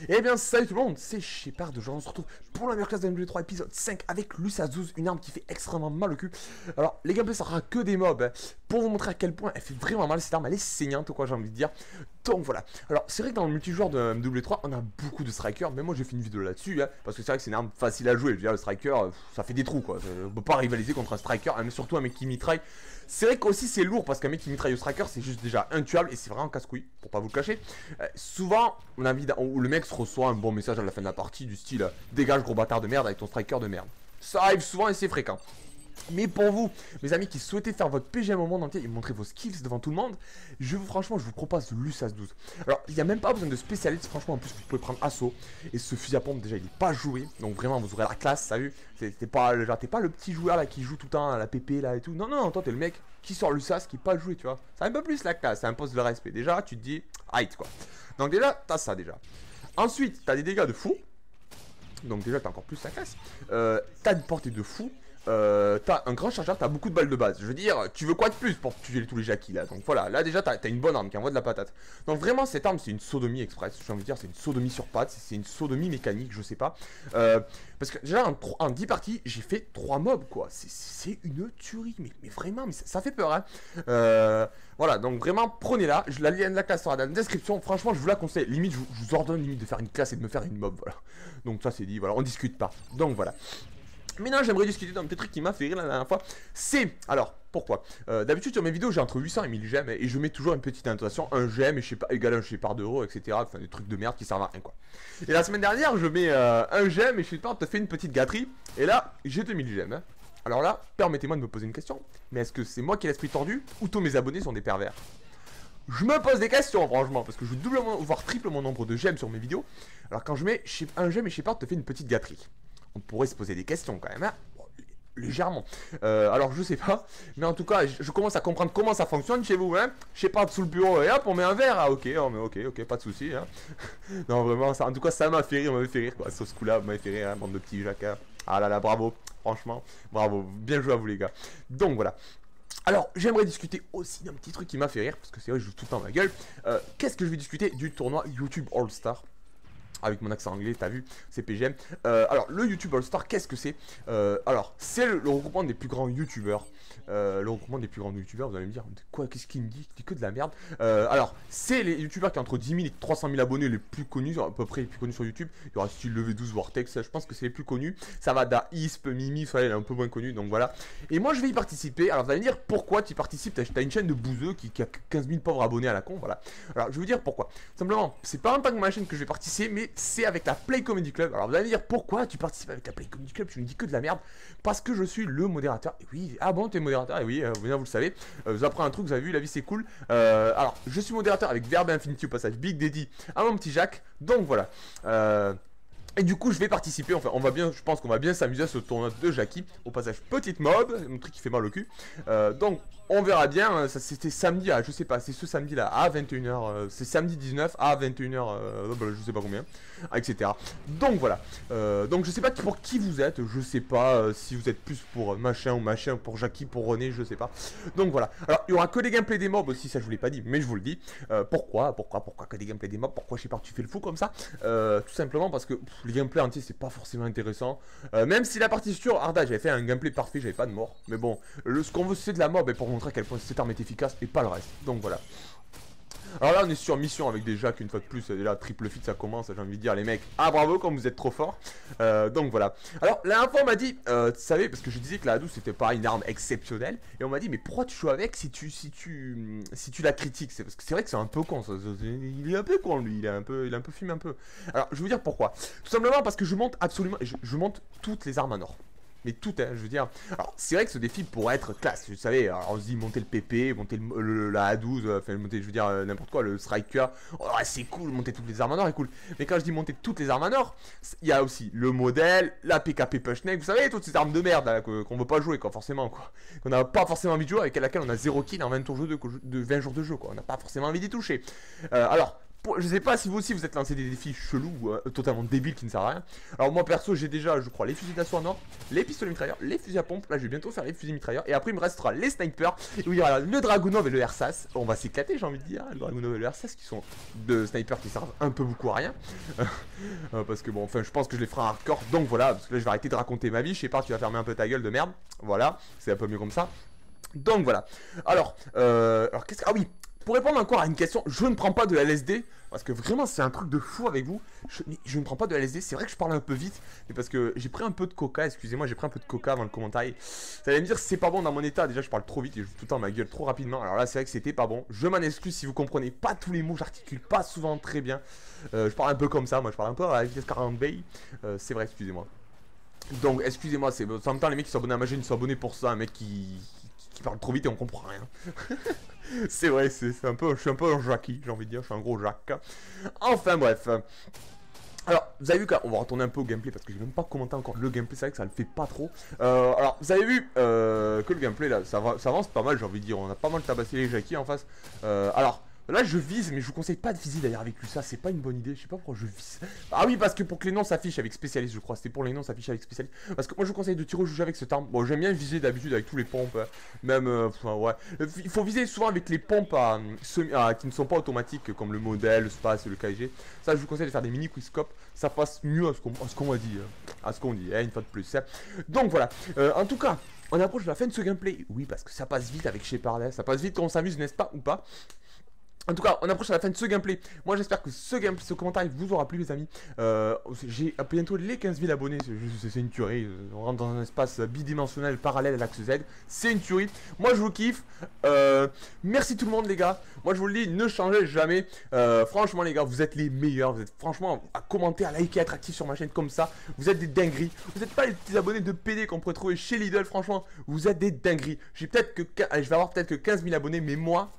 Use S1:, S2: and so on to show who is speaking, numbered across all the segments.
S1: Eh bien, salut tout le monde, c'est Shepard. Aujourd'hui, on se retrouve pour la meilleure classe de MW3 épisode 5 avec Lucius 12, une arme qui fait extrêmement mal au cul. Alors, les gameplays, ça sera que des mobs hein, pour vous montrer à quel point elle fait vraiment mal. Cette arme, elle est saignante, quoi, j'ai envie de dire. Donc voilà. Alors, c'est vrai que dans le multijoueur de MW3, on a beaucoup de strikers, mais moi j'ai fait une vidéo là-dessus, hein, parce que c'est vrai que c'est une arme facile à jouer. Je veux dire, le striker, ça fait des trous, quoi. On peut pas rivaliser contre un striker, mais surtout un mec qui mitraille. C'est vrai qu'aussi c'est lourd parce qu'un mec qui mitraille au striker c'est juste déjà intuable et c'est vraiment casse-couille pour pas vous le cacher. Souvent on a envie où le mec se reçoit un bon message à la fin de la partie du style dégage gros bâtard de merde avec ton striker de merde. Ça arrive souvent et c'est fréquent. Mais pour vous, mes amis qui souhaitez faire votre PGM au monde entier et montrer vos skills devant tout le monde, franchement, je vous propose Lucius 12. Alors, il n'y a même pas besoin de spécialiste, franchement, en plus, vous pouvez prendre assaut. Et ce fusil à pompe, déjà, il n'est pas joué. Donc, vraiment, vous aurez la classe, ça vu. T'es pas le petit joueur là qui joue tout le temps à la PP là et tout. Non, non, toi, t'es le mec qui sort Lucius qui n'est pas joué, tu vois. C'est un peu plus la classe, ça impose le respect. Déjà, tu te dis, aïe, quoi. Donc, déjà, t'as ça, déjà. Ensuite, t'as des dégâts de fou. Donc déjà t'as encore plus la classe. T'as une portée de fou. T'as un grand chargeur, t'as beaucoup de balles de base. Je veux dire, tu veux quoi de plus pour tuer tous les jackies là. Donc voilà, là déjà t'as une bonne arme qui envoie de la patate. Donc vraiment cette arme c'est une sodomie express. J'ai envie de dire c'est une sodomie sur pattes. C'est une sodomie mécanique, je sais pas. Parce que déjà en 10 parties j'ai fait 3 mobs quoi. C'est une tuerie. Mais vraiment, mais ça fait peur hein. Voilà, donc vraiment prenez-la. La lien de la classe sera dans la description. Franchement je vous la conseille. Limite je vous ordonne limite de faire une classe et de me faire une mob. Voilà. Donc ça c'est dit, voilà, on discute pas. Donc voilà. Maintenant j'aimerais discuter d'un petit truc qui m'a fait rire la dernière fois. C'est, alors, pourquoi d'habitude sur mes vidéos j'ai entre 800 et 1000 j'aime et je mets toujours une petite annotation, un j'aime et je sais pas, égal à un Shepard d'euros, etc. Enfin des trucs de merde qui servent à rien quoi. Et la semaine dernière je mets un j'aime et Shepard te fait une petite gâterie. Et là j'ai 2000 j'aime hein. Alors là, permettez-moi de me poser une question. Mais est-ce que c'est moi qui ai l'esprit tordu ou tous mes abonnés sont des pervers? Je me pose des questions franchement parce que je joue doublement voire triple mon nombre de j'aime sur mes vidéos. Alors quand je mets un j'aime et Shepard te fait une petite gâterie, on pourrait se poser des questions quand même, hein, bon, légèrement. Alors je sais pas, mais en tout cas, je commence à comprendre comment ça fonctionne chez vous, hein. Je sais pas, sous le bureau, et hop, on met un verre, ah ok, oh, mais ok, pas de soucis, hein. Non, vraiment, ça, en tout cas, ça m'a fait rire, m'avait fait rire, quoi. Sur ce coup-là, m'avait fait rire, hein, bande de petits jacquards. Ah là là, bravo, franchement, bravo, bien joué à vous les gars. Donc voilà. Alors, j'aimerais discuter aussi d'un petit truc qui m'a fait rire, parce que c'est vrai, je joue tout le temps ma gueule. Qu'est-ce que je vais discuter du tournoi YouTube All-Star? Avec mon accent anglais, t'as vu, c'est PGM. Alors, le YouTube All-Star, qu'est-ce que c'est? Alors, c'est le regroupement des plus grands YouTubeurs. Le regroupement des plus grands YouTubeurs, vous allez me dire, quoi, qu'est-ce qu'il me dit? Il dit que de la merde. Alors, c'est les YouTubeurs qui ont entre 10 000 et 300 000 abonnés les plus connus, à peu près les plus connus sur YouTube. Il y aura style Levé 12, Vortex, je pense que c'est les plus connus. Ça va d'Aisp, Mimi, ça, elle est un peu moins connue, donc voilà. Et moi, je vais y participer. Alors, vous allez me dire, pourquoi tu y participes? T'as une chaîne de bouseux qui a 15 000 pauvres abonnés à la con, voilà. Alors, je vais vous dire pourquoi. Simplement, c'est pas en tant que ma chaîne que je vais participer, mais c'est avec la Play Comedy Club. Alors vous allez me dire pourquoi tu participes avec la Play Comedy Club? Tu me dis que de la merde. Parce que je suis le modérateur. Et oui, ah bon, t'es modérateur? Et oui, vous le savez. Vous apprenez un truc, vous avez vu, la vie c'est cool. Alors, je suis modérateur avec Verbe Infinity au passage, Big Daddy à mon petit Jacques. Donc voilà. Et du coup, je vais participer. Enfin, je pense qu'on va bien s'amuser à ce tournoi de Jackie. Au passage, petite mob, un truc qui fait mal au cul. Donc, on verra bien. Ça, c'était samedi, je sais pas, c'est ce samedi-là à 21h. C'est samedi 19 à 21h, je sais pas combien, etc. Donc voilà. Donc, je sais pas pour qui vous êtes. Je sais pas si vous êtes plus pour machin ou machin, pour Jackie, pour René, je sais pas. Donc voilà. Alors, il y aura que des gameplays des mobs aussi, ça je vous l'ai pas dit, mais je vous le dis. Pourquoi que des gameplays des mobs? Pourquoi je sais pas, tu fais le fou comme ça? Tout simplement parce que les gameplays entiers c'est pas forcément intéressant. Même si la partie sur Arda j'avais fait un gameplay parfait, j'avais pas de mort. Mais bon, ce qu'on veut c'est de la mob et pour montrer à quel point cette arme est efficace et pas le reste. Donc voilà. Alors là on est sur mission avec des jacks une fois de plus, déjà triple fit ça commence, j'ai envie de dire les mecs, ah bravo comme vous êtes trop forts. Donc voilà. Alors la dernière fois on m'a dit, tu savais, parce que je disais que la 12 c'était pas une arme exceptionnelle, et on m'a dit mais pourquoi tu joues avec si tu la critiques? C'est parce que c'est vrai que c'est un peu con, il est un peu con lui, il a un peu fumé un peu. Alors je vais vous dire pourquoi. Tout simplement parce que je monte absolument, je monte toutes les armes à nord. Mais tout, hein, je veux dire. Alors, c'est vrai que ce défi pourrait être classe, vous savez. Alors, on se dit monter le PP, monter la A12, enfin, monter, je veux dire, n'importe quoi, le Striker. Oh, c'est cool, monter toutes les armes en or est cool. Mais quand je dis monter toutes les armes en or, il y a aussi le modèle, la PKP Pushneck, vous savez, toutes ces armes de merde qu'on veut pas jouer, quoi, forcément, quoi. Qu'on n'a pas forcément envie de jouer, avec laquelle on a 0 kill en 20 jours de jeu, quoi. On n'a pas forcément envie d'y toucher. Alors. Je sais pas si vous aussi vous êtes lancé des défis chelous, totalement débiles qui ne servent à rien. Alors moi perso j'ai déjà je crois les fusils d'assaut en or, les pistolets mitrailleurs, les fusils à pompe. Là je vais bientôt faire les fusils mitrailleurs. Et après il me restera les snipers. Et oui voilà le Dragunov et le Ersas. On va s'éclater j'ai envie de dire. Le Dragunov et le Ersas qui sont deux snipers qui servent un peu beaucoup à rien. Parce que bon enfin je pense que je les ferai en hardcore. Donc voilà parce que là je vais arrêter de raconter ma vie. Je sais pas tu vas fermer un peu ta gueule de merde. Voilà c'est un peu mieux comme ça. Donc voilà. Alors qu'est-ce que... Ah oui. Pour répondre encore à une question, je ne prends pas de LSD, parce que vraiment c'est un truc de fou avec vous, je ne prends pas de LSD, c'est vrai que je parle un peu vite, mais parce que j'ai pris un peu de coca, excusez-moi, j'ai pris un peu de coca avant le commentaire, vous allez me dire c'est pas bon dans mon état, déjà je parle trop vite et je joue tout le temps ma gueule trop rapidement, alors là c'est vrai que c'était pas bon, je m'en excuse si vous comprenez pas tous les mots, j'articule pas souvent très bien, je parle un peu comme ça, moi je parle un peu à la vitesse 40 bay, c'est vrai, excusez-moi. Donc excusez-moi, c'est en même temps les mecs qui sont abonnés à ma chaîne, ils sont abonnés pour ça, un mec qui parle trop vite et on comprend rien. C'est vrai, c'est un peu, je suis un peu un Jackie, j'ai envie de dire, je suis un gros Jacques. Enfin bref. Alors, vous avez vu qu'on va retourner un peu au gameplay parce que j'ai même pas commenté encore le gameplay, c'est vrai que ça le fait pas trop. Alors, vous avez vu que le gameplay là, ça avance pas mal, j'ai envie de dire, on a pas mal tabassé les Jackie en face. Alors, là je vise, mais je vous conseille pas de viser d'ailleurs avec lui, ça c'est pas une bonne idée, je sais pas pourquoi je vise. Ah oui, parce que pour que les noms s'affichent avec spécialiste, je crois, c'était pour les noms s'affichent avec spécialiste. Parce que moi je vous conseille de tirer au jugé avec cette arme. Bon, j'aime bien viser d'habitude avec tous les pompes, même, enfin ouais. Il faut viser souvent avec les pompes qui ne sont pas automatiques, comme le modèle, le space, le KG. Ça je vous conseille de faire des mini quickscope, ça passe mieux à ce qu'on m'a dit, une fois de plus. Donc voilà, en tout cas, on approche de la fin de ce gameplay. Oui, parce que ça passe vite avec Shepard, ça passe vite quand on s'amuse, n'est-ce pas, ou pas? En tout cas, on approche à la fin de ce gameplay. Moi, j'espère que ce commentaire vous aura plu, les amis. J'ai bientôt les 15 000 abonnés. C'est une tuerie. On rentre dans un espace bidimensionnel parallèle à l'axe Z. C'est une tuerie. Moi, je vous kiffe. Merci tout le monde, les gars. Moi, je vous le dis, ne changez jamais. Franchement, les gars, vous êtes les meilleurs. Vous êtes franchement à commenter, à liker, à être actifs sur ma chaîne comme ça. Vous êtes des dingueries. Vous n'êtes pas les petits abonnés de PD qu'on pourrait trouver chez Lidl. Franchement, vous êtes des dingueries. Je vais avoir peut-être que 15 000 abonnés, mais moi.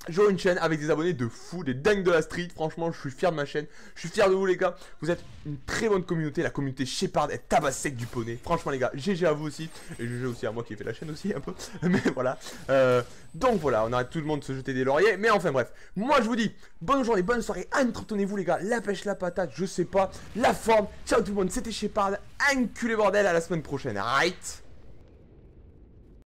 S1: J'aurai une chaîne avec des abonnés de fou, des dingues de la street. Franchement, je suis fier de ma chaîne. Je suis fier de vous, les gars. Vous êtes une très bonne communauté. La communauté Shepard est tabasse sec du poney. Franchement, les gars, GG à vous aussi. Et GG aussi à moi qui ai fait la chaîne aussi un peu. Mais voilà. Donc voilà, on arrête tout le monde de se jeter des lauriers. Mais enfin, bref. Moi, je vous dis bonne journée, bonne soirée. Entretenez-vous, les gars. La pêche, la patate, je sais pas. La forme. Ciao tout le monde. C'était Shepard. Enculé bordel. À la semaine prochaine. Right.